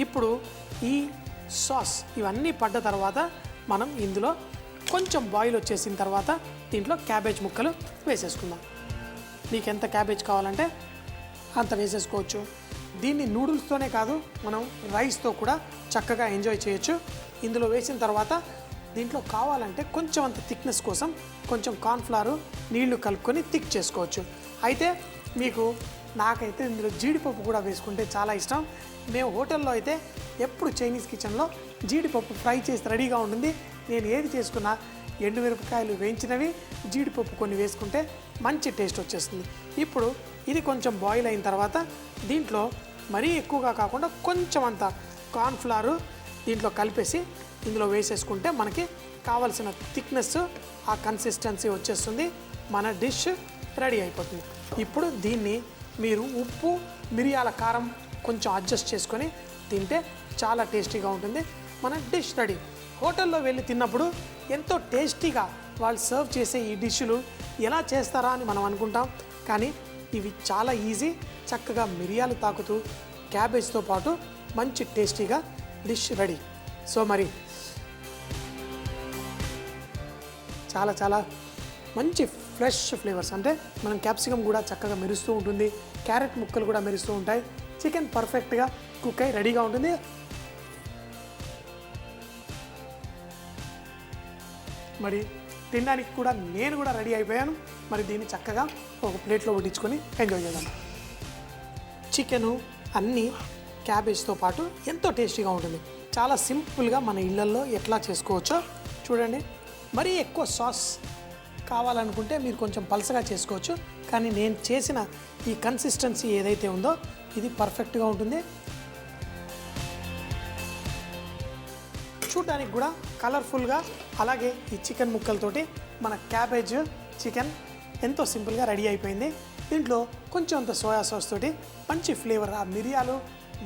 ఇప్పుడు ఈ సాస్ ఇవన్నీ పడ్డ తర్వాత మనం ఇందులో కొంచెం బాయిల్ వచ్చేసిన తర్వాత దీంట్లో క్యాబేజ్ ముక్కలు వేసేసుకుందాం. మీకు ఎంత క్యాబేజ్ కావాలంటే అంత వేసేసుకోవచ్చు. దీన్ని నూడిల్స్తోనే కాదు, మనం రైస్తో కూడా చక్కగా ఎంజాయ్ చేయొచ్చు. ఇందులో వేసిన తర్వాత దీంట్లో కావాలంటే కొంచెం అంత థిక్నెస్ కోసం కొంచెం కార్న్ఫ్లవర్ నీళ్లు కలుపుకొని థిక్ చేసుకోవచ్చు. అయితే నాకైతే ఇందులో జీడిపప్పు కూడా వేసుకుంటే చాలా ఇష్టం. మేము హోటల్లో అయితే ఎప్పుడు చైనీస్ కిచెన్లో జీడిపప్పు ఫ్రై చేసి రెడీగా ఉంటుంది. నేను ఏది చేసుకున్నా ఎండుమిరపకాయలు వేయించినవి, జీడిపప్పు కొన్ని వేసుకుంటే మంచి టేస్ట్ వచ్చేస్తుంది. ఇప్పుడు ఇది కొంచెం బాయిల్ అయిన తర్వాత దీంట్లో మరీ ఎక్కువగా కాకుండా కొంచెం అంత కార్న్ఫ్లవర్ దీంట్లో కలిపేసి ఇందులో వేసేసుకుంటే మనకి కావలసిన థిక్నెస్, ఆ కన్సిస్టెన్సీ వచ్చేస్తుంది. మన డిష్ రెడీ అయిపోతుంది. ఇప్పుడు దీన్ని మీరు ఉప్పు, మిరియాల కారం కొంచెం అడ్జస్ట్ చేసుకొని తింటే చాలా టేస్టీగా ఉంటుంది. మన డిష్ రెడీ. హోటల్లో వెళ్ళి తిన్నప్పుడు ఎంతో టేస్టీగా వాళ్ళు సర్వ్ చేసే ఈ డిష్లు ఎలా చేస్తారా అని మనం అనుకుంటాం, కానీ ఇవి చాలా ఈజీ. చక్కగా మిరియాలు తాకుతూ క్యాబేజ్తో పాటు మంచి టేస్టీగా డిష్ రెడీ. సో మరి చాలా చాలా మంచి ఫ్రెష్ ఫ్లేవర్స్, అంటే మనం క్యాప్సికమ్ కూడా చక్కగా మెరుస్తూ ఉంటుంది, క్యారెట్ ముక్కలు కూడా మెరుస్తూ ఉంటాయి. చికెన్ పర్ఫెక్ట్గా కుక్ అయి రెడీగా ఉంటుంది. మరి తినడానికి కూడా నేను కూడా రెడీ అయిపోయాను. మరి దీన్ని చక్కగా ఒక ప్లేట్లో వడ్డించుకొని ఎంజాయ్ చేద్దాం. చికెను అన్నీ క్యాబేజ్తో పాటు ఎంతో టేస్టీగా ఉంటుంది. చాలా సింపుల్గా మన ఇళ్ళల్లో ఎట్లా చేసుకోవచ్చో చూడండి. మరీ ఎక్కువ సాస్ కావాలనుకుంటే మీరు కొంచెం పలసగా చేసుకోవచ్చు, కానీ నేను చేసిన ఈ కన్సిస్టెన్సీ ఏదైతే ఉందో ఇది పర్ఫెక్ట్గా ఉంటుంది. చూడడానికి కూడా కలర్ఫుల్గా, అలాగే ఈ చికెన్ ముక్కలతోటి మన క్యాబేజ్ చికెన్ ఎంతో సింపుల్గా రెడీ అయిపోయింది. దీంట్లో కొంచెం అంత సోయా సాస్ తోటి మంచి ఫ్లేవర్, ఆ మిరియాలు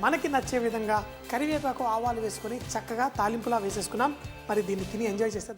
మనకి నచ్చే విధంగా కరివేపాకు, ఆవాలు వేసుకొని చక్కగా తాలింపులా వేసేసుకున్నాం. మరి దీన్ని తిని ఎంజాయ్ చేస్తే